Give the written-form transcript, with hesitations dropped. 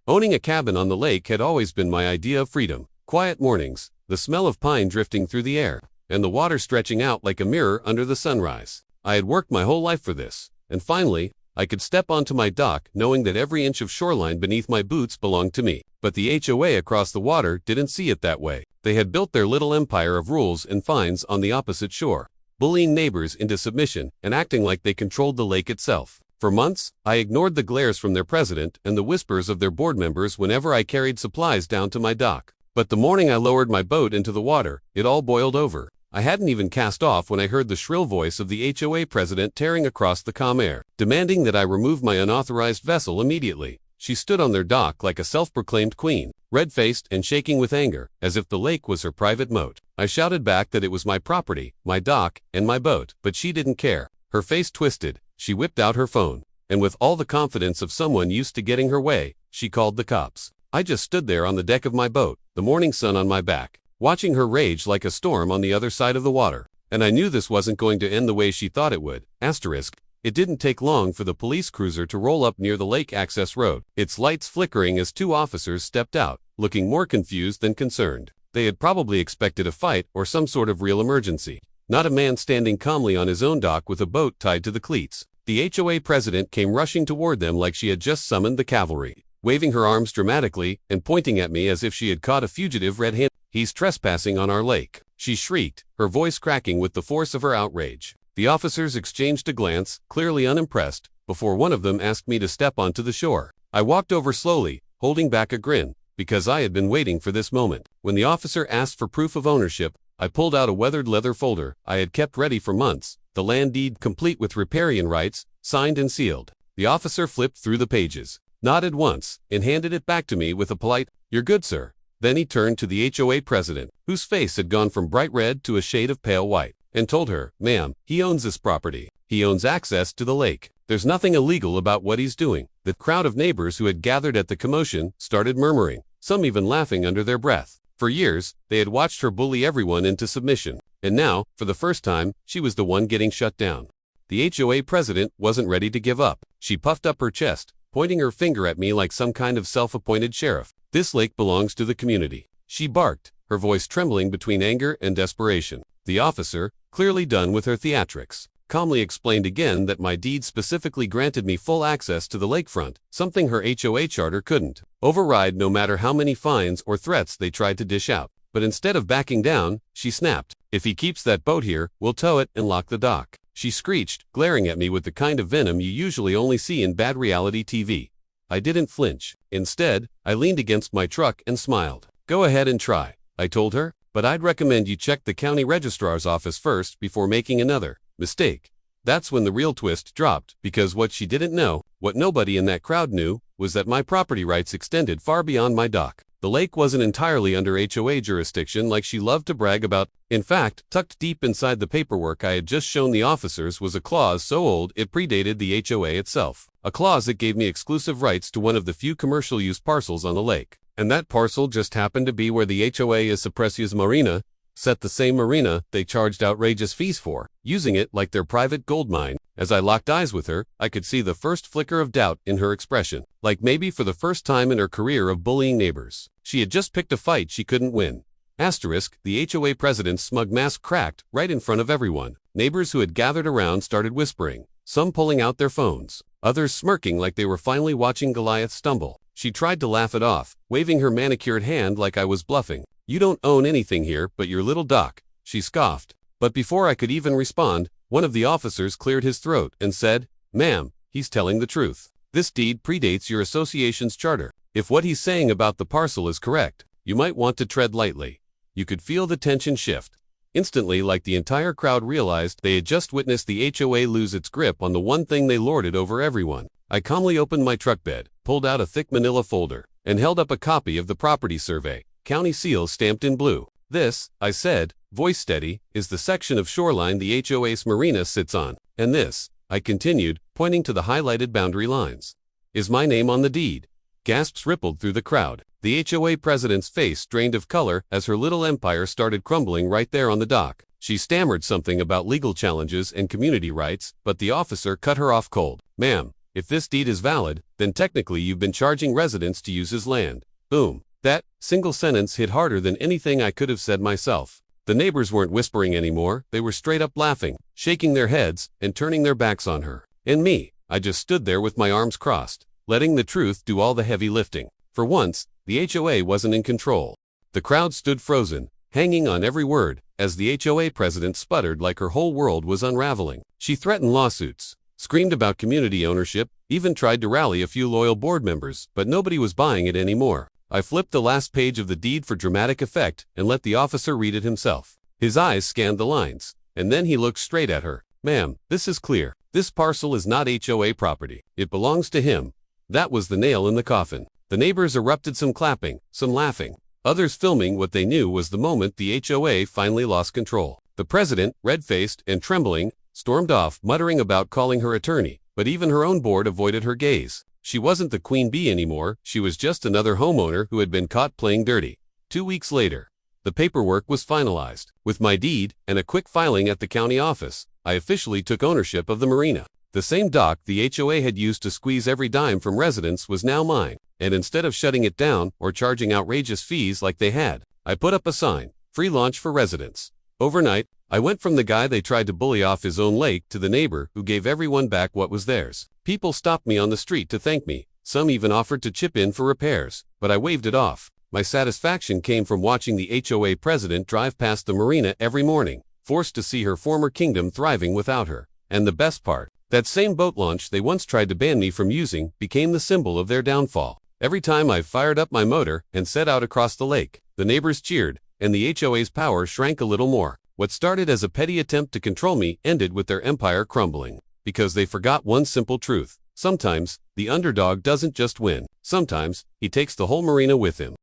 Owning a cabin on the lake had always been my idea of freedom. Quiet mornings, the smell of pine drifting through the air, and the water stretching out like a mirror under the sunrise. I had worked my whole life for this, and finally, I could step onto my dock knowing that every inch of shoreline beneath my boots belonged to me. But the HOA across the water didn't see it that way. They had built their little empire of rules and fines on the opposite shore, bullying neighbors into submission and acting like they controlled the lake itself. For months, I ignored the glares from their president and the whispers of their board members whenever I carried supplies down to my dock. But the morning I lowered my boat into the water, it all boiled over. I hadn't even cast off when I heard the shrill voice of the HOA president tearing across the calm air, demanding that I remove my unauthorized vessel immediately. She stood on their dock like a self-proclaimed queen, red-faced and shaking with anger, as if the lake was her private moat. I shouted back that it was my property, my dock, and my boat, but she didn't care. Her face twisted, she whipped out her phone, and with all the confidence of someone used to getting her way, she called the cops. I just stood there on the deck of my boat, the morning sun on my back, watching her rage like a storm on the other side of the water. And I knew this wasn't going to end the way she thought it would. It didn't take long for the police cruiser to roll up near the lake access road, its lights flickering as two officers stepped out, looking more confused than concerned. They had probably expected a fight or some sort of real emergency, not a man standing calmly on his own dock with a boat tied to the cleats. The HOA president came rushing toward them like she had just summoned the cavalry, waving her arms dramatically and pointing at me as if she had caught a fugitive red-handed. "He's trespassing on our lake," she shrieked, her voice cracking with the force of her outrage. The officers exchanged a glance, clearly unimpressed, before one of them asked me to step onto the shore. I walked over slowly, holding back a grin, because I had been waiting for this moment. When the officer asked for proof of ownership, I pulled out a weathered leather folder I had kept ready for months, the land deed complete with riparian rights, signed and sealed. The officer flipped through the pages, nodded once, and handed it back to me with a polite, "You're good, sir." Then he turned to the HOA president, whose face had gone from bright red to a shade of pale white, and told her, "Ma'am, he owns this property. He owns access to the lake. There's nothing illegal about what he's doing." The crowd of neighbors who had gathered at the commotion started murmuring, some even laughing under their breath. For years, they had watched her bully everyone into submission, and now, for the first time, she was the one getting shut down. The HOA president wasn't ready to give up. She puffed up her chest, pointing her finger at me like some kind of self-appointed sheriff. "This lake belongs to the community," she barked, her voice trembling between anger and desperation. The officer, clearly done with her theatrics, calmly explained again that my deed specifically granted me full access to the lakefront, something her HOA charter couldn't override no matter how many fines or threats they tried to dish out. But instead of backing down, she snapped, "If he keeps that boat here, we'll tow it and lock the dock," she screeched, glaring at me with the kind of venom you usually only see in bad reality TV. I didn't flinch. Instead, I leaned against my truck and smiled. "Go ahead and try," I told her, "but I'd recommend you check the county registrar's office first before making another mistake." That's when the real twist dropped, because what she didn't know, what nobody in that crowd knew, was that my property rights extended far beyond my dock. The lake wasn't entirely under HOA jurisdiction like she loved to brag about. In fact, tucked deep inside the paperwork I had just shown the officers was a clause so old it predated the HOA itself. A clause that gave me exclusive rights to one of the few commercial use parcels on the lake. And that parcel just happened to be where the HOA is suppressius Marina, set the same marina they charged outrageous fees for, using it like their private gold mine. As I locked eyes with her, I could see the first flicker of doubt in her expression, like maybe for the first time in her career of bullying neighbors. She had just picked a fight she couldn't win. The HOA president's smug mask cracked right in front of everyone. Neighbors who had gathered around started whispering, some pulling out their phones, others smirking like they were finally watching Goliath stumble. She tried to laugh it off, waving her manicured hand like I was bluffing. "You don't own anything here but your little dock," she scoffed. But before I could even respond, one of the officers cleared his throat and said, "Ma'am, he's telling the truth. This deed predates your association's charter. If what he's saying about the parcel is correct, you might want to tread lightly." You could feel the tension shift. Instantly, like the entire crowd realized they had just witnessed the HOA lose its grip on the one thing they lorded over everyone. I calmly opened my truck bed, pulled out a thick manila folder, and held up a copy of the property survey, county seal stamped in blue. "This," I said, voice steady, "is the section of shoreline the HOA's marina sits on. And this," I continued, pointing to the highlighted boundary lines, "is my name on the deed." Gasps rippled through the crowd. The HOA president's face drained of color as her little empire started crumbling right there on the dock. She stammered something about legal challenges and community rights, but the officer cut her off cold. "Ma'am, If this deed is valid, then technically you've been charging residents to use his land. Boom. That single sentence hit harder than anything I could have said myself. The neighbors weren't whispering anymore, they were straight up laughing, shaking their heads, and turning their backs on her. And me, I just stood there with my arms crossed, letting the truth do all the heavy lifting. For once, the HOA wasn't in control. The crowd stood frozen, hanging on every word, as the HOA president sputtered like her whole world was unraveling. She threatened lawsuits, screamed about community ownership, even tried to rally a few loyal board members, but nobody was buying it anymore. I flipped the last page of the deed for dramatic effect and let the officer read it himself. His eyes scanned the lines, and then he looked straight at her. "Ma'am, this is clear. This parcel is not HOA property. It belongs to him." That was the nail in the coffin. The neighbors erupted, some clapping, some laughing, others filming what they knew was the moment the HOA finally lost control. The president, red-faced and trembling, stormed off, muttering about calling her attorney, but even her own board avoided her gaze. She wasn't the queen bee anymore, she was just another homeowner who had been caught playing dirty. 2 weeks later, the paperwork was finalized. With my deed and a quick filing at the county office, I officially took ownership of the marina. The same dock the HOA had used to squeeze every dime from residents was now mine, and instead of shutting it down or charging outrageous fees like they had, I put up a sign, "Free launch for residents." Overnight, I went from the guy they tried to bully off his own lake to the neighbor who gave everyone back what was theirs. People stopped me on the street to thank me, some even offered to chip in for repairs, but I waved it off. My satisfaction came from watching the HOA president drive past the marina every morning, forced to see her former kingdom thriving without her. And the best part, that same boat launch they once tried to ban me from using became the symbol of their downfall. Every time I fired up my motor and set out across the lake, the neighbors cheered, and the HOA's power shrank a little more. What started as a petty attempt to control me ended with their empire crumbling. Because they forgot one simple truth. Sometimes, the underdog doesn't just win. Sometimes, he takes the whole marina with him.